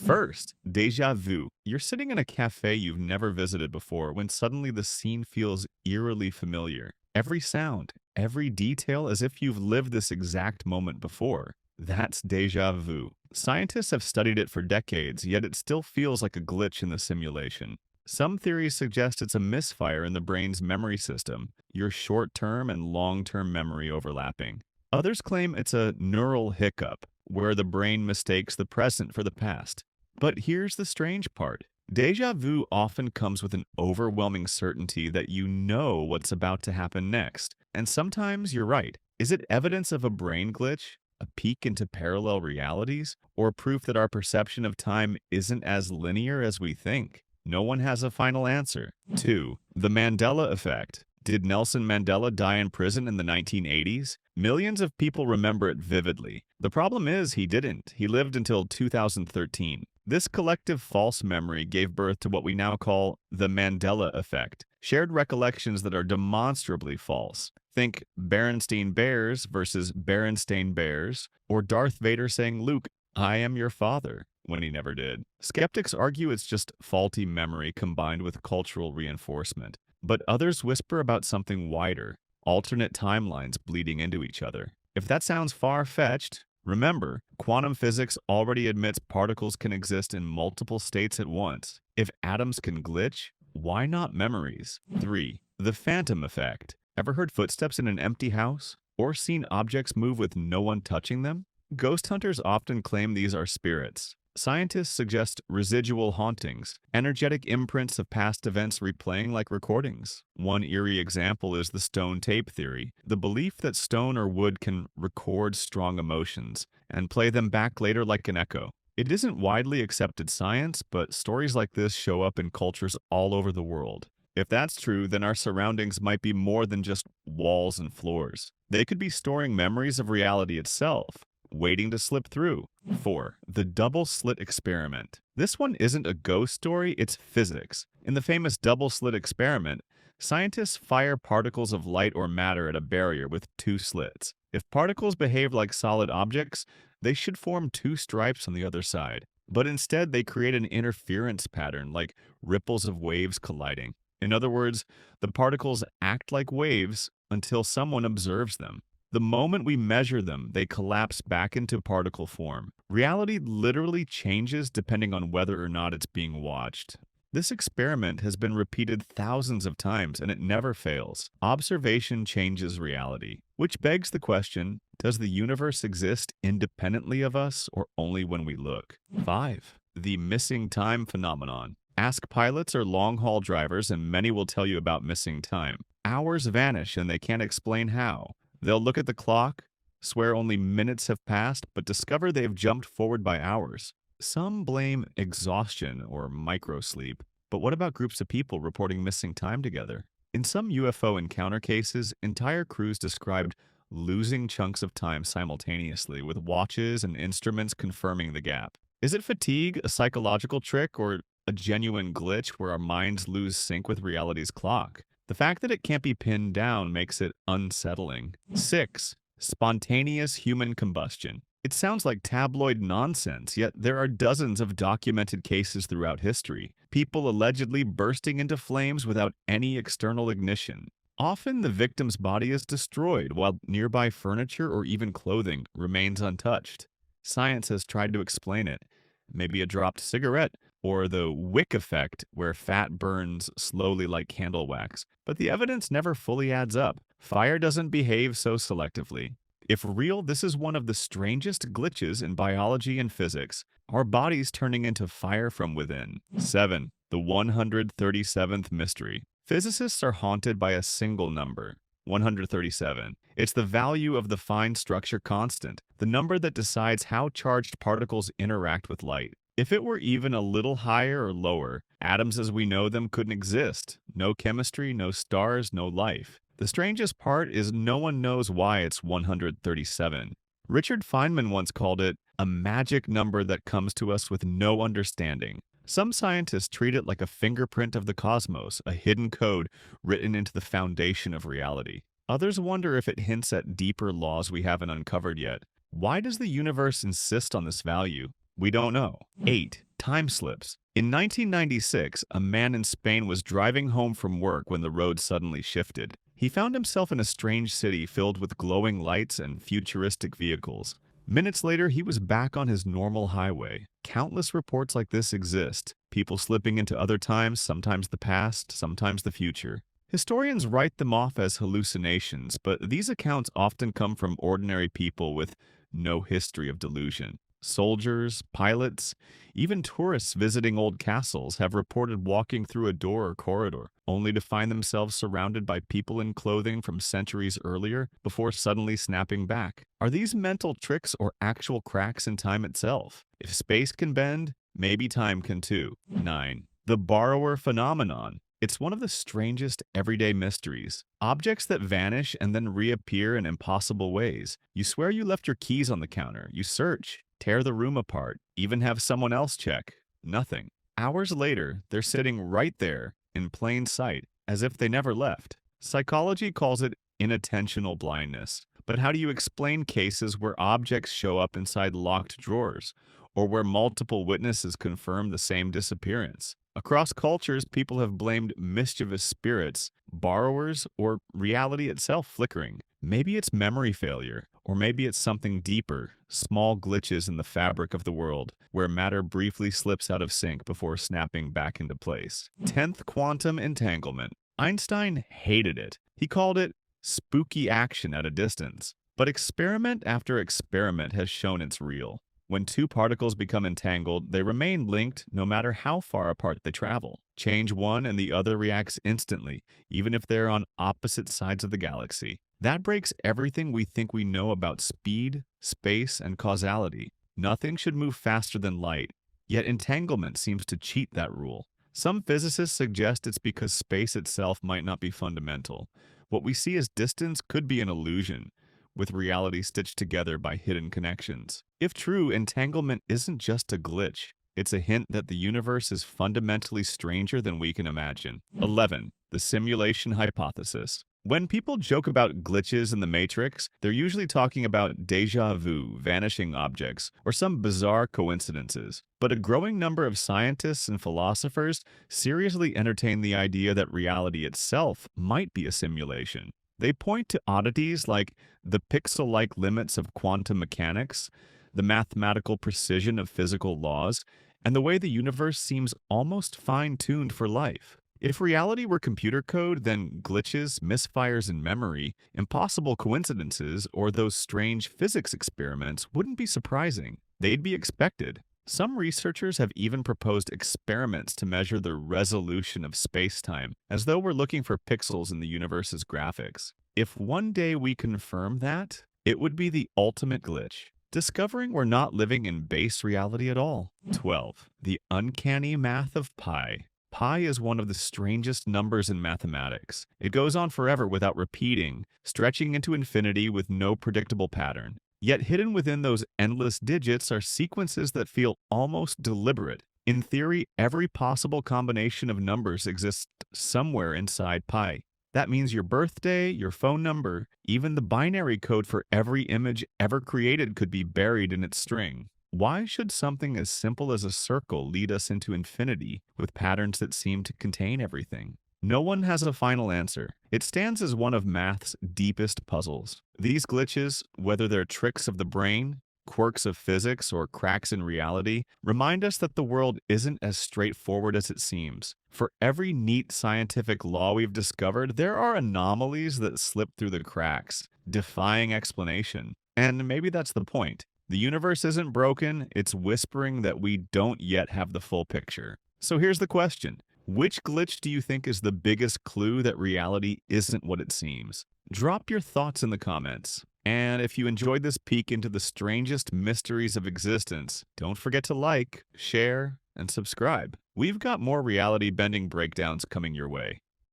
First, déjà vu. You're sitting in a cafe you've never visited before when suddenly the scene feels eerily familiar. Every sound, every detail as if you've lived this exact moment before. That's déjà vu. Scientists have studied it for decades, yet it still feels like a glitch in the simulation. Some theories suggest it's a misfire in the brain's memory system, your short-term and long-term memory overlapping. Others claim it's a neural hiccup, where the brain mistakes the present for the past. But here's the strange part. Deja vu often comes with an overwhelming certainty that you know what's about to happen next. And sometimes you're right. Is it evidence of a brain glitch, a peek into parallel realities, or proof that our perception of time isn't as linear as we think? No one has a final answer. 2. The Mandela Effect. Did Nelson Mandela die in prison in the 1980s? Millions of people remember it vividly. The problem is he didn't. He lived until 2013. This collective false memory gave birth to what we now call the Mandela Effect, shared recollections that are demonstrably false. Think Berenstain Bears versus Berenstain Bears, or Darth Vader saying, "Luke, I am your father," when he never did. Skeptics argue it's just faulty memory combined with cultural reinforcement. But others whisper about something wider, alternate timelines bleeding into each other. If that sounds far-fetched, remember, quantum physics already admits particles can exist in multiple states at once. If atoms can glitch, why not memories? 3. The phantom effect. Ever heard footsteps in an empty house? Or seen objects move with no one touching them? Ghost hunters often claim these are spirits. Scientists suggest residual hauntings, energetic imprints of past events replaying like recordings. One eerie example is the stone tape theory, the belief that stone or wood can record strong emotions and play them back later like an echo. It isn't widely accepted science, but stories like this show up in cultures all over the world. If that's true, then our surroundings might be more than just walls and floors. They could be storing memories of reality itself, waiting to slip through. 4. The Double-Slit Experiment. This one isn't a ghost story, it's physics. In the famous Double-Slit Experiment, scientists fire particles of light or matter at a barrier with two slits. If particles behave like solid objects, they should form two stripes on the other side. But instead, they create an interference pattern, like ripples of waves colliding. In other words, the particles act like waves until someone observes them. The moment we measure them, they collapse back into particle form. Reality literally changes depending on whether or not it's being watched. This experiment has been repeated thousands of times and it never fails. Observation changes reality. Which begs the question, does the universe exist independently of us or only when we look? 5. The missing time phenomenon. Ask pilots or long-haul drivers and many will tell you about missing time. Hours vanish and they can't explain how. They'll look at the clock, swear only minutes have passed, but discover they've jumped forward by hours. Some blame exhaustion or microsleep, but what about groups of people reporting missing time together? In some UFO encounter cases, entire crews described losing chunks of time simultaneously, with watches and instruments confirming the gap. Is it fatigue, a psychological trick, or a genuine glitch where our minds lose sync with reality's clock? The fact that it can't be pinned down makes it unsettling. 6. Spontaneous human combustion. It sounds like tabloid nonsense, yet there are dozens of documented cases throughout history. People allegedly bursting into flames without any external ignition. Often the victim's body is destroyed, while nearby furniture or even clothing remains untouched. Science has tried to explain it. Maybe a dropped cigarette, or the wick effect, where fat burns slowly like candle wax. But the evidence never fully adds up. Fire doesn't behave so selectively. If real, this is one of the strangest glitches in biology and physics. Our bodies turning into fire from within. 7. The 137th mystery. Physicists are haunted by a single number, 137. It's the value of the fine structure constant, the number that decides how charged particles interact with light. If it were even a little higher or lower, atoms as we know them couldn't exist. No chemistry, no stars, no life. The strangest part is no one knows why it's 137. Richard Feynman once called it a magic number that comes to us with no understanding. Some scientists treat it like a fingerprint of the cosmos, a hidden code written into the foundation of reality. Others wonder if it hints at deeper laws we haven't uncovered yet. Why does the universe insist on this value? We don't know. 8. Time slips. In 1996, a man in Spain was driving home from work when the road suddenly shifted. He found himself in a strange city filled with glowing lights and futuristic vehicles. Minutes later, he was back on his normal highway. Countless reports like this exist, people slipping into other times, sometimes the past, sometimes the future. Historians write them off as hallucinations, but these accounts often come from ordinary people with no history of delusion. Soldiers, pilots, even tourists visiting old castles have reported walking through a door or corridor, only to find themselves surrounded by people in clothing from centuries earlier before suddenly snapping back. Are these mental tricks or actual cracks in time itself? If space can bend, maybe time can too. 9. The borrower phenomenon. It's one of the strangest everyday mysteries. Objects that vanish and then reappear in impossible ways. You swear you left your keys on the counter. You search, tear the room apart, even have someone else check. Nothing. Hours later, they're sitting right there, in plain sight, as if they never left. Psychology calls it inattentional blindness. But how do you explain cases where objects show up inside locked drawers, or where multiple witnesses confirm the same disappearance? Across cultures, people have blamed mischievous spirits, borrowers, or reality itself flickering. Maybe it's memory failure, or maybe it's something deeper, small glitches in the fabric of the world, where matter briefly slips out of sync before snapping back into place. 10th quantum entanglement. Einstein hated it. He called it spooky action at a distance. But experiment after experiment has shown it's real. When two particles become entangled, they remain linked no matter how far apart they travel. Change one and the other reacts instantly, even if they're on opposite sides of the galaxy. That breaks everything we think we know about speed, space, and causality. Nothing should move faster than light, yet entanglement seems to cheat that rule. Some physicists suggest it's because space itself might not be fundamental. What we see as distance could be an illusion, with reality stitched together by hidden connections. If true, entanglement isn't just a glitch. It's a hint that the universe is fundamentally stranger than we can imagine. 11. The simulation hypothesis. When people joke about glitches in the Matrix, they're usually talking about déjà vu, vanishing objects, or some bizarre coincidences. But a growing number of scientists and philosophers seriously entertain the idea that reality itself might be a simulation. They point to oddities like the pixel-like limits of quantum mechanics, the mathematical precision of physical laws, and the way the universe seems almost fine-tuned for life. If reality were computer code, then glitches, misfires in memory, impossible coincidences, or those strange physics experiments wouldn't be surprising. They'd be expected. Some researchers have even proposed experiments to measure the resolution of space-time, as though we're looking for pixels in the universe's graphics. If one day we confirm that, it would be the ultimate glitch, discovering we're not living in base reality at all. 12. The uncanny math of pi. Pi is one of the strangest numbers in mathematics. It goes on forever without repeating, stretching into infinity with no predictable pattern. Yet hidden within those endless digits are sequences that feel almost deliberate. In theory, every possible combination of numbers exists somewhere inside pi. That means your birthday, your phone number, even the binary code for every image ever created could be buried in its string. Why should something as simple as a circle lead us into infinity with patterns that seem to contain everything? No one has a final answer. It stands as one of math's deepest puzzles. These glitches, whether they're tricks of the brain, quirks of physics, or cracks in reality, remind us that the world isn't as straightforward as it seems. For every neat scientific law we've discovered, there are anomalies that slip through the cracks, defying explanation. And maybe that's the point. The universe isn't broken, it's whispering that we don't yet have the full picture. So here's the question. Which glitch do you think is the biggest clue that reality isn't what it seems? Drop your thoughts in the comments. And if you enjoyed this peek into the strangest mysteries of existence, don't forget to like, share, and subscribe. We've got more reality-bending breakdowns coming your way.